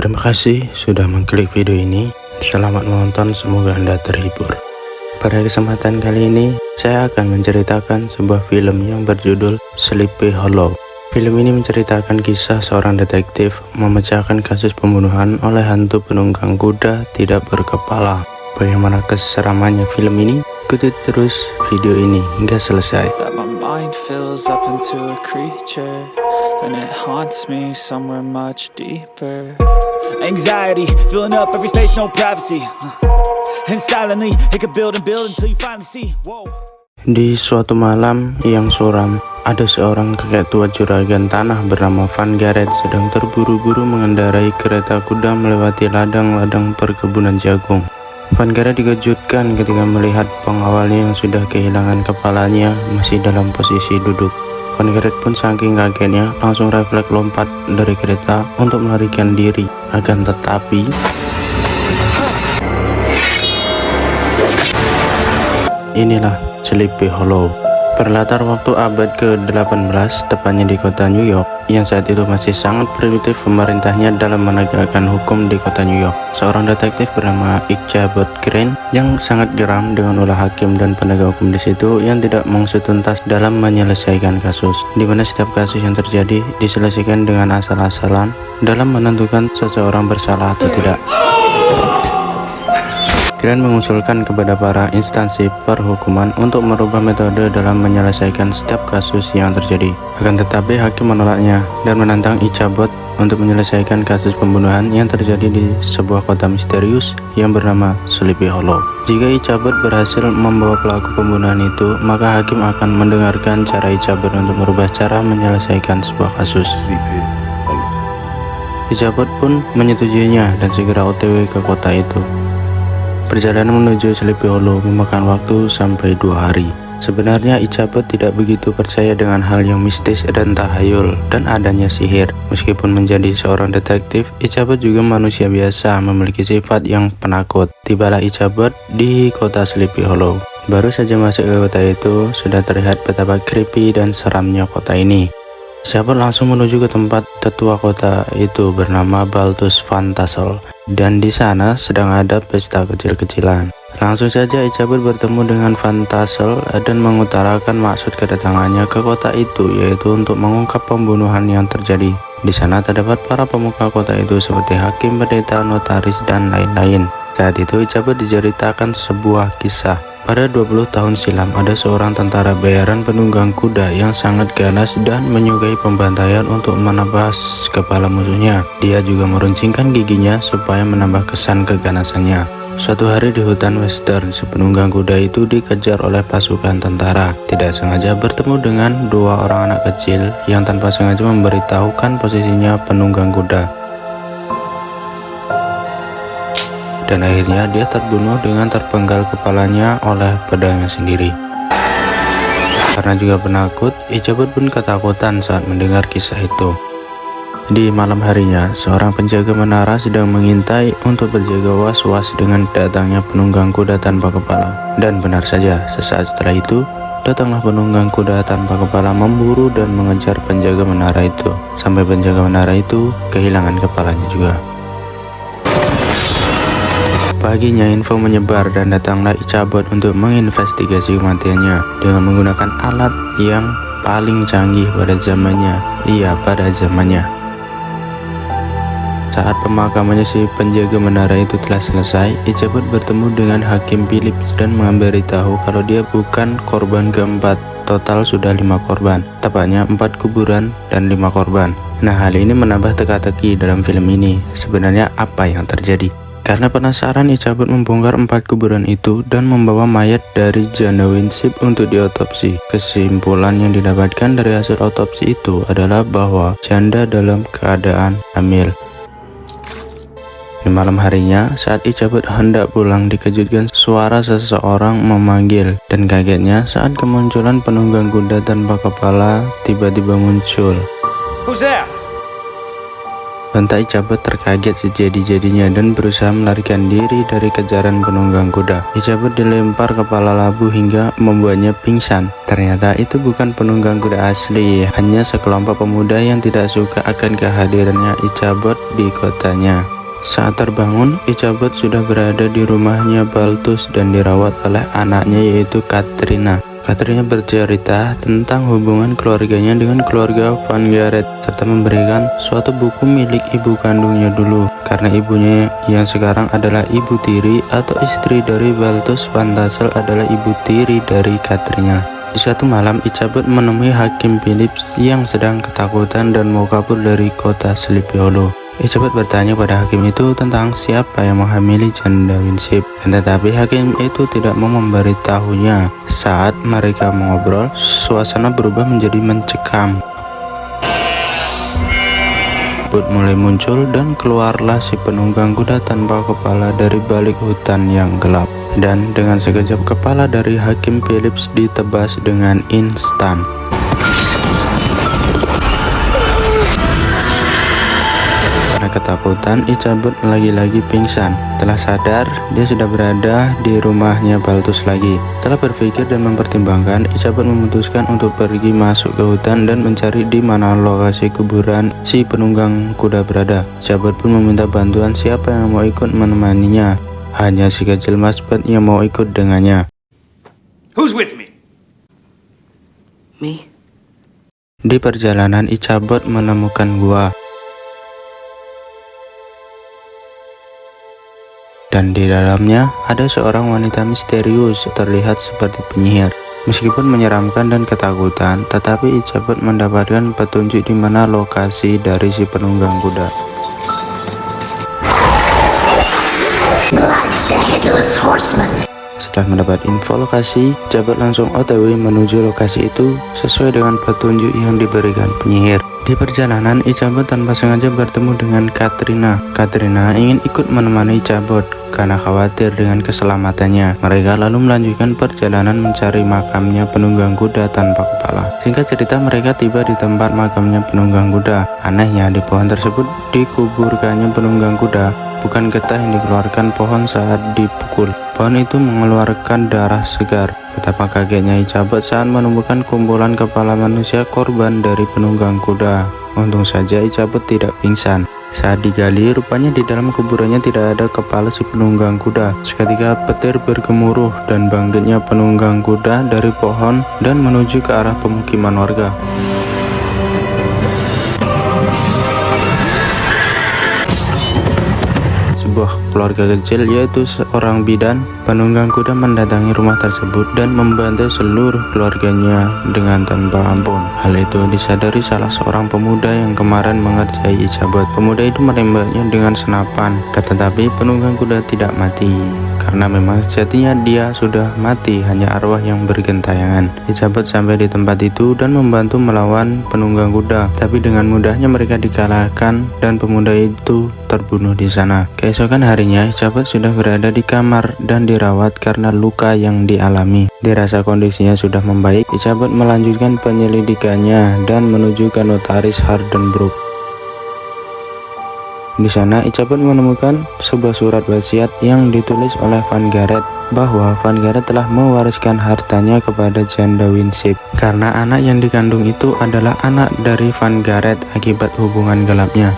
Terima kasih sudah mengklik video ini. Selamat menonton, semoga Anda terhibur. Pada kesempatan kali ini, saya akan menceritakan sebuah film yang berjudul Sleepy Hollow. Film ini menceritakan kisah seorang detektif memecahkan kasus pembunuhan oleh hantu penunggang kuda tidak berkepala. Bagaimana keseramannya film ini? Ikuti terus video ini hingga selesai. Mind fills up into a creature, and it haunts me somewhere much deeper. Anxiety filling up every space, no privacy, and silently it could build and build until you finally see. Whoa. Di suatu malam yang suram, ada seorang kakek tua juragan tanah bernama Van Garrett sedang terburu-buru mengendarai kereta kuda melewati ladang-ladang perkebunan jagung. Van Garrett dikejutkan ketika melihat pengawalnya yang sudah kehilangan kepalanya masih dalam posisi duduk. Van Garrett pun saking kagetnya langsung refleks lompat dari kereta untuk melarikan diri. Akan tetapi inilah Sleepy Hollow. Berlatar waktu abad ke-18, tepatnya di kota New York, yang saat itu masih sangat primitif pemerintahnya dalam menegakkan hukum di kota New York. Seorang detektif bernama Ichabod Crane yang sangat geram dengan ulah hakim dan penegak hukum di situ yang tidak mengusut tuntas dalam menyelesaikan kasus, di mana setiap kasus yang terjadi diselesaikan dengan asal-asalan dalam menentukan seseorang bersalah atau tidak. Crane mengusulkan kepada para instansi perhukuman untuk merubah metode dalam menyelesaikan setiap kasus yang terjadi. Akan tetapi hakim menolaknya dan menantang Ichabod untuk menyelesaikan kasus pembunuhan yang terjadi di sebuah kota misterius yang bernama Sleepy Hollow. Jika Ichabod berhasil membawa pelaku pembunuhan itu, maka hakim akan mendengarkan cara Ichabod untuk merubah cara menyelesaikan sebuah kasus. Ichabod pun menyetujuinya dan segera OTW ke kota itu. Perjalanan menuju Sleepy Hollow memakan waktu sampai 2 hari. Sebenarnya Ichabod tidak begitu percaya dengan hal yang mistis dan tahayul dan adanya sihir. Meskipun menjadi seorang detektif, Ichabod juga manusia biasa memiliki sifat yang penakut. Tibalah Ichabod di kota Sleepy Hollow. Baru saja masuk ke kota itu, sudah terlihat betapa creepy dan seramnya kota ini. Ichabod langsung menuju ke tempat tetua kota itu bernama Balthus Van Tassel. Dan di sana sedang ada pesta kecil-kecilan. Langsung saja Ichabod bertemu dengan Van Tassel dan mengutarakan maksud kedatangannya ke kota itu, yaitu untuk mengungkap pembunuhan yang terjadi. Di sana terdapat para pemuka kota itu seperti hakim, pendeta, notaris, dan lain-lain. Saat itu Ichabod diceritakan sebuah kisah. Pada 20 tahun silam ada seorang tentara bayaran penunggang kuda yang sangat ganas dan menyukai pembantaian untuk menebas kepala musuhnya. Dia juga meruncingkan giginya supaya menambah kesan keganasannya. Suatu hari di hutan western, si penunggang kuda itu dikejar oleh pasukan tentara. Tidak sengaja bertemu dengan 2 orang anak kecil yang tanpa sengaja memberitahukan posisinya penunggang kuda. Dan akhirnya dia terbunuh dengan terpenggal kepalanya oleh pedangnya sendiri. Karena juga penakut, Ichabod pun ketakutan saat mendengar kisah itu. Di malam harinya, seorang penjaga menara sedang mengintai untuk berjaga was-was dengan datangnya penunggang kuda tanpa kepala. Dan benar saja, sesaat setelah itu, datanglah penunggang kuda tanpa kepala memburu dan mengejar penjaga menara itu. Sampai penjaga menara itu kehilangan kepalanya juga. Paginya info menyebar dan datanglah Ichabod untuk menginvestigasi kematiannya dengan menggunakan alat yang paling canggih pada zamannya. Pada zamannya. Saat pemakamannya si penjaga menara itu telah selesai, Ichabod bertemu dengan Hakim Phillips dan memberitahu kalau dia bukan korban keempat. Total sudah 5 korban, tepatnya 4 kuburan dan 5 korban. Nah, hal ini menambah teka-teki dalam film ini. Sebenarnya apa yang terjadi? Karena penasaran, Ichabod membongkar 4 kuburan itu dan membawa mayat dari janda Winship untuk diotopsi. Kesimpulan yang didapatkan dari hasil otopsi itu adalah bahwa janda dalam keadaan hamil. Di malam harinya, saat Ichabod hendak pulang, dikejutkan suara seseorang memanggil, dan kagetnya saat kemunculan penunggang kuda tanpa kepala tiba-tiba muncul. Who's there? Sontak Ichabod terkaget sejadi-jadinya dan berusaha melarikan diri dari kejaran penunggang kuda. Ichabod dilempar kepala labu hingga membuatnya pingsan. Ternyata itu bukan penunggang kuda asli, hanya sekelompok pemuda yang tidak suka akan kehadirannya Ichabod di kotanya. Saat terbangun, Ichabod sudah berada di rumahnya Balthus dan dirawat oleh anaknya yaitu Katrina. Katrina bercerita tentang hubungan keluarganya dengan keluarga Van Garret serta memberikan suatu buku milik ibu kandungnya dulu, karena ibunya yang sekarang adalah ibu tiri atau istri dari Balthus Van Tassel adalah ibu tiri dari Katrina. Di suatu malam, Ichabod menemui Hakim Phillips yang sedang ketakutan dan mau kabur dari kota Sleepy Hollow. Ichabod bertanya pada hakim itu tentang siapa yang menghamili janda Winship, tetapi hakim itu tidak mau memberitahunya. Saat mereka mengobrol, suasana berubah menjadi mencekam. Kabut mulai muncul dan keluarlah si penunggang kuda tanpa kepala dari balik hutan yang gelap. Dan dengan sekejap kepala dari Hakim Phillips ditebas dengan instan. Karena ketakutan, Ichabod lagi-lagi pingsan. Setelah sadar, dia sudah berada di rumahnya Balthus lagi. Setelah berpikir dan mempertimbangkan, Ichabod memutuskan untuk pergi masuk ke hutan dan mencari di mana lokasi kuburan si penunggang kuda berada. Ichabod pun meminta bantuan siapa yang mau ikut menemaninya. Hanya si kecil Masbad yang mau ikut dengannya. Who's with me? Me? Di perjalanan, Ichabod menemukan gua. Dan di dalamnya ada seorang wanita misterius terlihat seperti penyihir. Meskipun menyeramkan dan ketakutan, tetapi Ichabod mendapatkan petunjuk di mana lokasi dari si penunggang kuda. Setelah mendapat info lokasi, Ichabod langsung OTW menuju lokasi itu sesuai dengan petunjuk yang diberikan penyihir. Di perjalanan, Ichabod tanpa sengaja bertemu dengan Katrina. Katrina ingin ikut menemani Ichabod karena khawatir dengan keselamatannya. Mereka lalu melanjutkan perjalanan mencari makamnya penunggang kuda tanpa kepala. Singkat cerita, mereka tiba di tempat makamnya penunggang kuda. Anehnya, di pohon tersebut dikuburkannya penunggang kuda. Bukan getah yang dikeluarkan pohon saat dipukul. Pohon itu mengeluarkan darah segar. Betapa kagetnya Ichabod saat menemukan kumpulan kepala manusia korban dari penunggang kuda. Untung saja Ichabod tidak pingsan. Saat digali, rupanya di dalam kuburannya tidak ada kepala si penunggang kuda. Seketika petir bergemuruh dan bangkitnya penunggang kuda dari pohon dan menuju ke arah pemukiman warga. Sebuah keluarga kecil, yaitu seorang bidan penunggang kuda, mendatangi rumah tersebut dan membantu seluruh keluarganya dengan tanpa ampun. Hal itu disadari salah seorang pemuda yang kemarin mengerjai Ichabod. Pemuda itu menembaknya dengan senapan, tetapi penunggang kuda tidak mati. Karena memang sejatinya dia sudah mati, hanya arwah yang bergentayangan. Ichabod sampai di tempat itu dan membantu melawan penunggang kuda, tapi dengan mudahnya mereka dikalahkan dan pemuda itu terbunuh di sana. Keesokan harinya, Ichabod sudah berada di kamar dan dirawat karena luka yang dialami. Dirasa kondisinya sudah membaik, Ichabod melanjutkan penyelidikannya dan menuju ke notaris Hardenbrook. Di sana, Ichabod menemukan sebuah surat wasiat yang ditulis oleh Van Garret bahwa Van Garret telah mewariskan hartanya kepada janda Winship karena anak yang dikandung itu adalah anak dari Van Garret akibat hubungan gelapnya.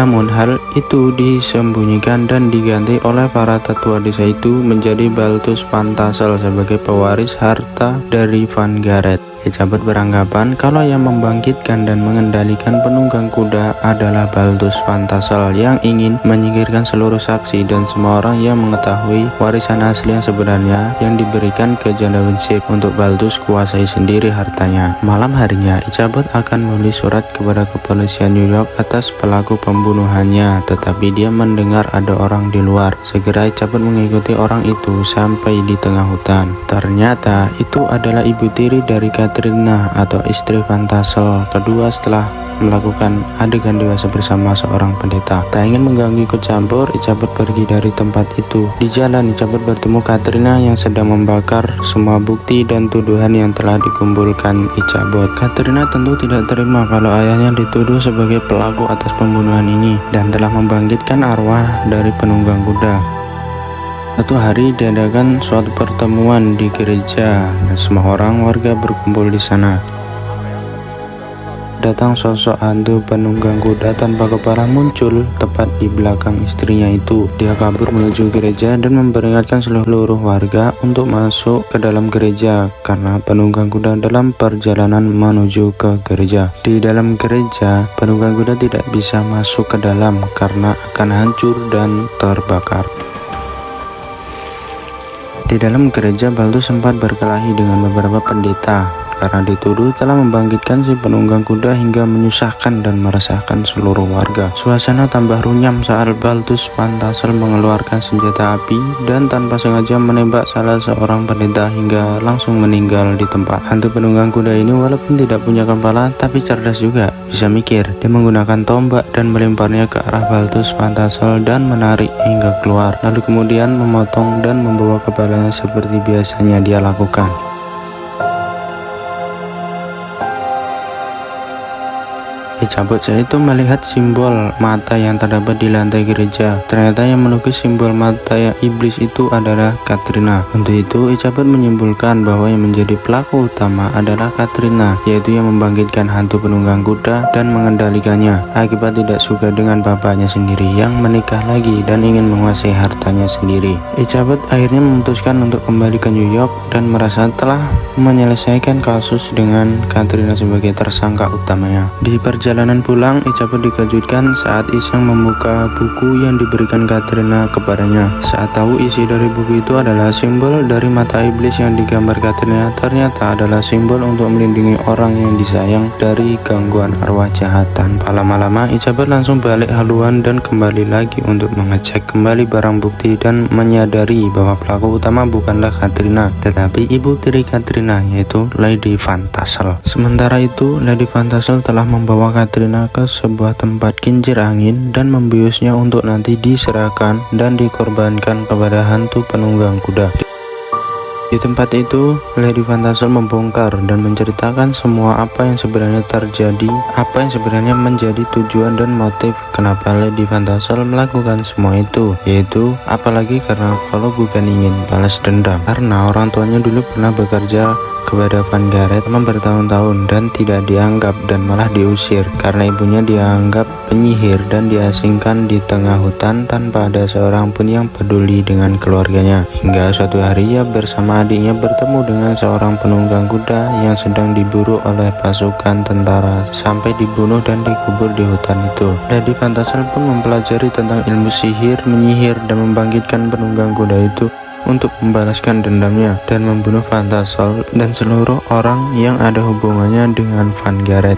Namun hal itu disembunyikan dan diganti oleh para tetua desa itu menjadi Balthus Van Tassel sebagai pewaris harta dari Van Garret. Ichabod beranggapan kalau yang membangkitkan dan mengendalikan penunggang kuda adalah Balthus Van Tassel yang ingin menyingkirkan seluruh saksi dan semua orang yang mengetahui warisan asli yang sebenarnya yang diberikan ke janda Winship untuk Balthus kuasai sendiri hartanya. Malam harinya, Ichabod akan menulis surat kepada kepolisian New York atas pelaku pembunuhannya, tetapi dia mendengar ada orang di luar. Segera Ichabod mengikuti orang itu sampai di tengah hutan. Ternyata itu adalah ibu tiri dari Katrina atau istri Van Tassel kedua setelah melakukan adegan dewasa bersama seorang pendeta. Tak ingin mengganggu ikut campur, Ichabod pergi dari tempat itu. Di jalan, Ichabod bertemu Katrina yang sedang membakar semua bukti dan tuduhan yang telah dikumpulkan Ichabod. Katrina tentu tidak terima kalau ayahnya dituduh sebagai pelaku atas pembunuhan ini dan telah membangkitkan arwah dari penunggang kuda. Satu hari diadakan suatu pertemuan di gereja dan semua orang warga berkumpul di sana. Datang sosok hantu penunggang kuda tanpa kepala muncul tepat di belakang istrinya itu. Dia kabur menuju gereja dan memperingatkan seluruh warga untuk masuk ke dalam gereja karena penunggang kuda dalam perjalanan menuju ke gereja. Di dalam gereja, penunggang kuda tidak bisa masuk ke dalam karena akan hancur dan terbakar. Di dalam gereja, Balthus sempat berkelahi dengan beberapa pendeta karena dituduh telah membangkitkan si penunggang kuda hingga menyusahkan dan meresahkan seluruh warga. Suasana tambah runyam saat Balthus Van Tassel mengeluarkan senjata api dan tanpa sengaja menembak salah seorang pendeta hingga langsung meninggal di tempat. Hantu penunggang kuda ini walaupun tidak punya kepala tapi cerdas juga, bisa mikir. Dia menggunakan tombak dan melemparnya ke arah Balthus Van Tassel dan menarik hingga keluar, lalu kemudian memotong dan membawa kepalanya seperti biasanya dia lakukan. Ichabod saat itu melihat simbol mata yang terdapat di lantai gereja. Ternyata yang melukis simbol mata yang iblis itu adalah Katrina. Untuk itu Ichabod menyimpulkan bahwa yang menjadi pelaku utama adalah Katrina, yaitu yang membangkitkan hantu penunggang kuda dan mengendalikannya. Akibat tidak suka dengan bapaknya sendiri yang menikah lagi dan ingin menguasai hartanya sendiri, Ichabod akhirnya memutuskan untuk kembali ke New York dan merasa telah menyelesaikan kasus dengan Katrina sebagai tersangka utamanya. Di perjalanan pulang, Ichabod dikejutkan saat iseng membuka buku yang diberikan Katrina kepadanya. Saat tahu isi dari buku itu adalah simbol dari mata iblis yang digambar Katrina, ternyata adalah simbol untuk melindungi orang yang disayang dari gangguan arwah jahat. Tanpa lama-lama, Ichabod langsung balik haluan dan kembali lagi untuk mengecek kembali barang bukti dan menyadari bahwa pelaku utama bukanlah Katrina, tetapi ibu tiri Katrina, yaitu Lady Van Tassel. Sementara itu, Lady Van Tassel telah membawa Katrina ke sebuah tempat kincir angin dan membiusnya untuk nanti diserahkan dan dikorbankan kepada hantu penunggang kuda. Di tempat itu, Lady Van Tassel membongkar dan menceritakan semua apa yang sebenarnya terjadi, apa yang sebenarnya menjadi tujuan dan motif kenapa Lady Van Tassel melakukan semua itu, yaitu apalagi karena kalau bukan ingin balas dendam, karena orang tuanya dulu pernah bekerja kepada Van Garrett selama bertahun-tahun dan tidak dianggap dan malah diusir karena ibunya dianggap penyihir dan diasingkan di tengah hutan tanpa ada seorang pun yang peduli dengan keluarganya. Hingga suatu hari ia bersama adiknya bertemu dengan seorang penunggang kuda yang sedang diburu oleh pasukan tentara sampai dibunuh dan dikubur di hutan itu. Lady Van Tassel pun mempelajari tentang ilmu sihir, menyihir dan membangkitkan penunggang kuda itu untuk membalaskan dendamnya dan membunuh Van Tassel dan seluruh orang yang ada hubungannya dengan Van Garrett.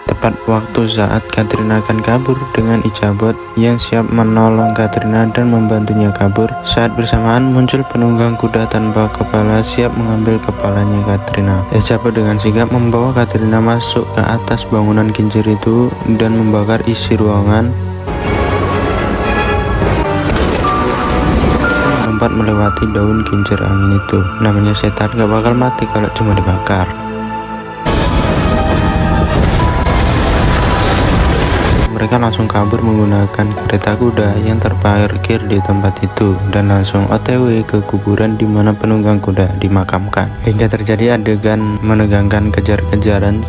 Tepat waktu saat Katrina akan kabur dengan Ichabod yang siap menolong Katrina dan membantunya kabur, saat bersamaan muncul penunggang kuda tanpa kepala siap mengambil kepalanya Katrina. Ichabod dengan sigap membawa Katrina masuk ke atas bangunan kincir itu dan membakar isi ruangan. Melewati daun kincir angin itu. Namanya setan gak bakal mati kalau cuma dibakar. Mereka langsung kabur menggunakan kereta kuda yang terparkir di tempat itu dan langsung OTW ke kuburan di mana penunggang kuda dimakamkan. Hingga terjadi adegan menegangkan kejar-kejaran.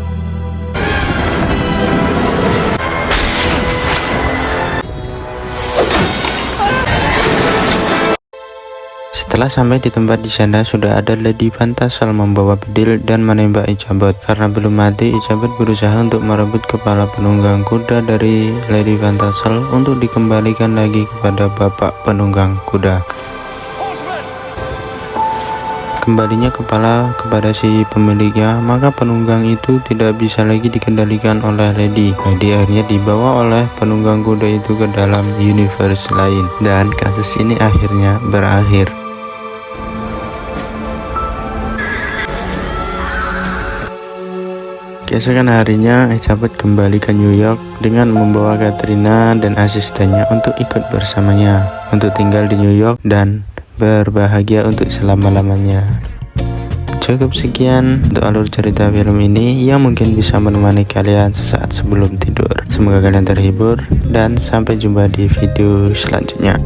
Setelah sampai di tempat di sana sudah ada Lady Van Tassel membawa pedil dan menembak Ichabod. Karena belum mati, Ichabod berusaha untuk merebut kepala penunggang kuda dari Lady Van Tassel untuk dikembalikan lagi kepada bapak penunggang kuda. Kembalinya kepala kepada si pemiliknya, maka penunggang itu tidak bisa lagi dikendalikan oleh Lady. Lady akhirnya dibawa oleh penunggang kuda itu ke dalam universe lain dan kasus ini akhirnya berakhir. Keesokan harinya, Elizabeth kembali ke New York dengan membawa Katrina dan asistennya untuk ikut bersamanya, untuk tinggal di New York dan berbahagia untuk selama-lamanya. Cukup sekian untuk alur cerita film ini yang mungkin bisa menemani kalian sesaat sebelum tidur. Semoga kalian terhibur dan sampai jumpa di video selanjutnya.